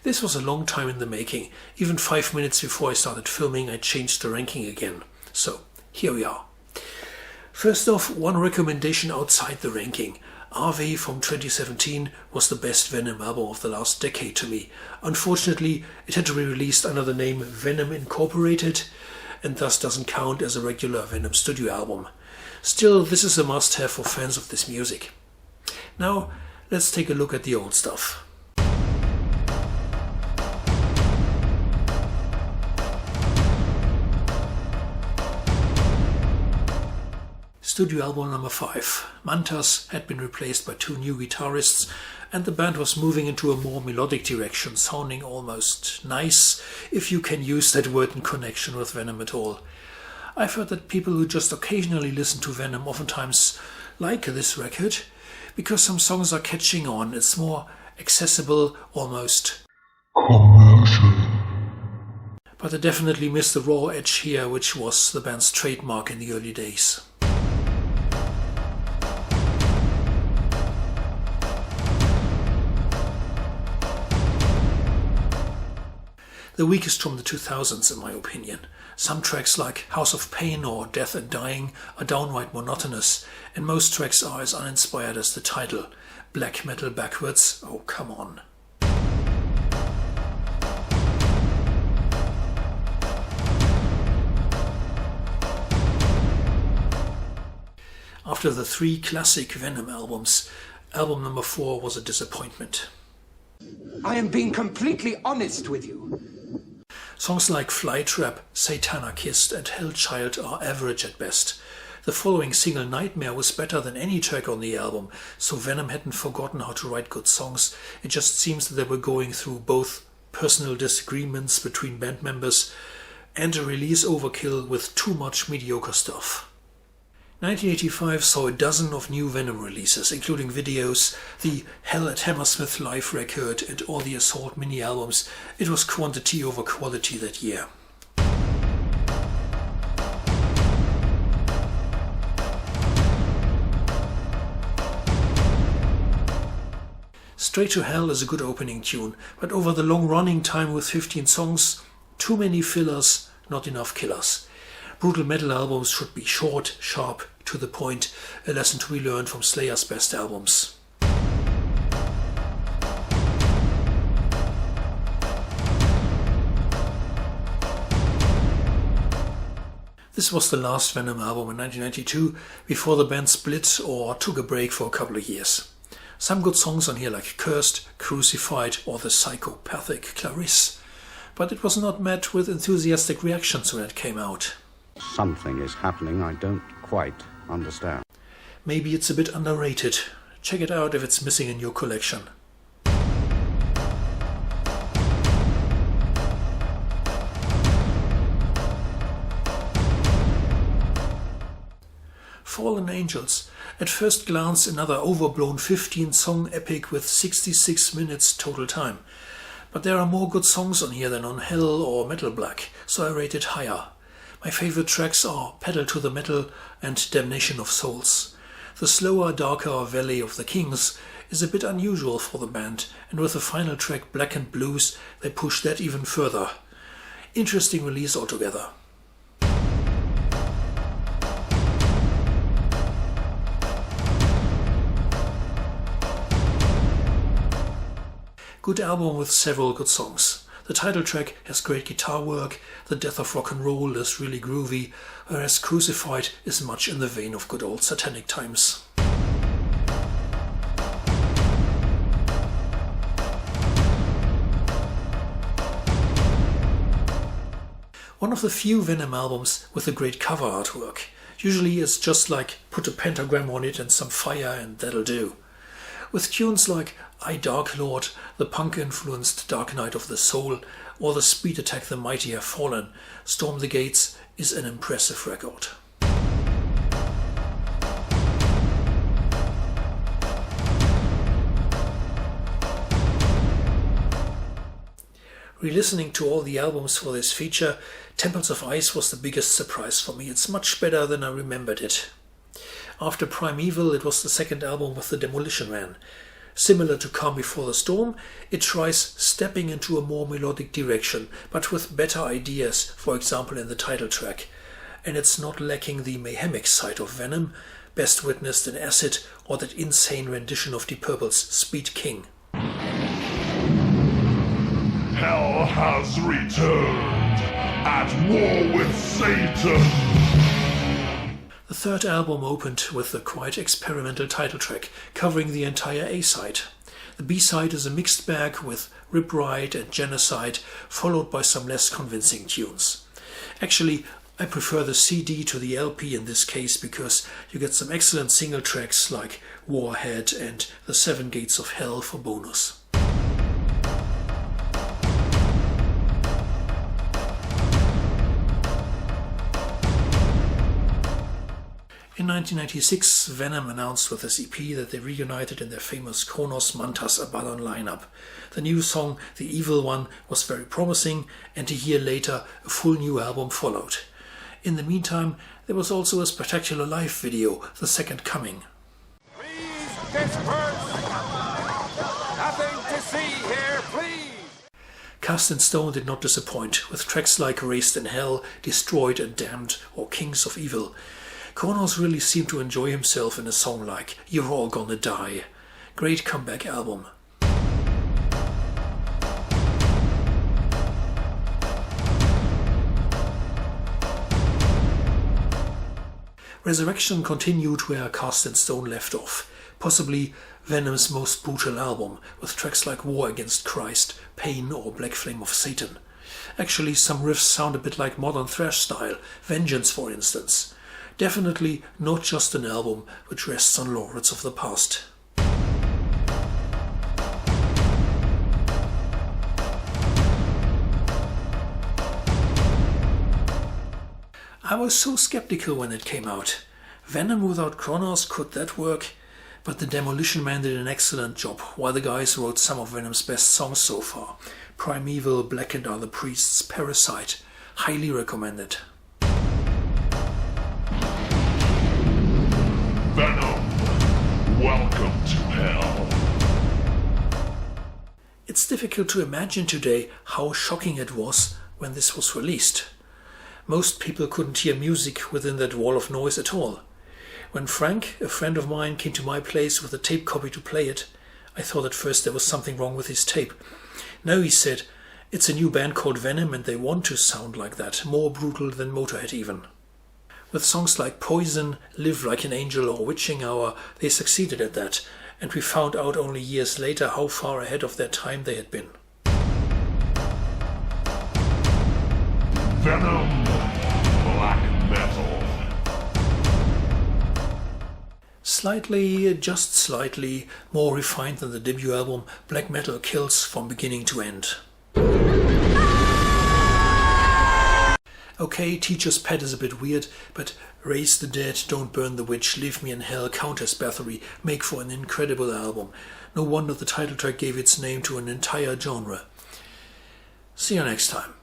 This was a long time in the making. Even 5 minutes before I started filming, I changed the ranking again. So, here we are. First off, one recommendation outside the ranking. RV from 2017 was the best Venom album of the last decade to me. Unfortunately, it had to be released under the name Venom Incorporated, and thus doesn't count as a regular Venom studio album. Still, this is a must-have for fans of this music. Now, let's take a look at the old stuff. Studio album number 5. Mantas had been replaced by 2 new guitarists, and the band was moving into a more melodic direction, sounding almost nice, if you can use that word in connection with Venom at all. I've heard that people who just occasionally listen to Venom oftentimes like this record, because some songs are catching on. It's more accessible, almost commercial. But I definitely miss the raw edge here, which was the band's trademark in the early days. The weakest from the 2000s, in my opinion. Some tracks like House of Pain or Death and Dying are downright monotonous, and most tracks are as uninspired as the title. Black metal backwards? Oh, come on. After the 3 classic Venom albums, album number 4 was a disappointment. I am being completely honest with you. Songs like Flytrap, Satanakist and Hellchild are average at best. The following single, Nightmare, was better than any track on the album, so Venom hadn't forgotten how to write good songs. It just seems that they were going through both personal disagreements between band members and a release overkill with too much mediocre stuff. 1985 saw a dozen of new Venom releases, including videos, the Hell at Hammersmith live record and all the Assault mini-albums. It was quantity over quality that year. Straight to Hell is a good opening tune, but over the long running time with 15 songs, too many fillers, not enough killers. Brutal metal albums should be short, sharp, to the point, a lesson to be learned from Slayer's best albums. This was the last Venom album in 1992, before the band split or took a break for a couple of years. Some good songs on here like Cursed, Crucified or the psychopathic Clarisse, but it was not met with enthusiastic reactions when it came out. Something is happening I don't quite understand. Maybe it's a bit underrated. Check it out if it's missing in your collection. Fallen Angels. At first glance, another overblown 15-song epic with 66 minutes total time. But there are more good songs on here than on Hell or Metal Black, so I rate it higher. My favorite tracks are Pedal to the Metal and Damnation of Souls. The slower, darker Valley of the Kings is a bit unusual for the band, and with the final track Black and Blues, they push that even further. Interesting release altogether. Good album with several good songs. The title track has great guitar work, The Death of Rock and Roll is really groovy, whereas Crucified is much in the vein of good old Satanic Times. One of the few Venom albums with a great cover artwork. Usually it's just like put a pentagram on it and some fire and that'll do. With tunes like I Dark Lord, the punk-influenced Dark Night of the Soul, or the Speed Attack The Mighty Have Fallen, Storm the Gates is an impressive record. Re-listening to all the albums for this feature, Temples of Ice was the biggest surprise for me. It's much better than I remembered it. After Primeval, it was the second album with the Demolition Man. Similar to Calm Before the Storm, it tries stepping into a more melodic direction, but with better ideas, for example in the title track. And it's not lacking the mayhemic side of Venom, best witnessed in Acid or that insane rendition of Deep Purple's Speed King. Hell has returned, at war with Satan. The third album opened with a quite experimental title track, covering the entire A-side. The B-side is a mixed bag with Rip Ride and Genocide, followed by some less convincing tunes. Actually, I prefer the CD to the LP in this case because you get some excellent single tracks like Warhead and The Seven Gates of Hell for bonus. In 1996, Venom announced with this EP that they reunited in their famous Kronos Mantas Abaddon lineup. The new song, The Evil One, was very promising, and a year later a full new album followed. In the meantime, there was also a spectacular live video, The Second Coming. Please disperse! Nothing to see here, please! Cast in Stone did not disappoint, with tracks like Raised in Hell, Destroyed and Damned, or Kings of Evil. Kronos really seemed to enjoy himself in a song like You're All Gonna Die. Great comeback album. Resurrection continued where Cast in Stone left off, possibly Venom's most brutal album, with tracks like War Against Christ, Pain or Black Flame of Satan. Actually, some riffs sound a bit like modern thrash style, Vengeance for instance. Definitely not just an album which rests on laurels of the past. I was so skeptical when it came out. Venom without Kronos, could that work? But the Demolition Man did an excellent job, while the guys wrote some of Venom's best songs so far. Primeval, Blackened Are the Priests, Parasite. Highly recommended. Venom, welcome to hell. It's difficult to imagine today how shocking it was when this was released. Most people couldn't hear music within that wall of noise at all. When Frank, a friend of mine, came to my place with a tape copy to play it, I thought at first there was something wrong with his tape. No, he said, it's a new band called Venom and they want to sound like that, more brutal than Motorhead even. With songs like Poison, Live Like an Angel or Witching Hour, they succeeded at that, and we found out only years later how far ahead of their time they had been. Venom, black metal. Slightly, just slightly, more refined than the debut album, black metal kills from beginning to end. Okay, Teacher's Pet is a bit weird, but Raise the Dead, Don't Burn the Witch, Leave Me in Hell, Countess Bathory make for an incredible album. No wonder the title track gave its name to an entire genre. See you next time.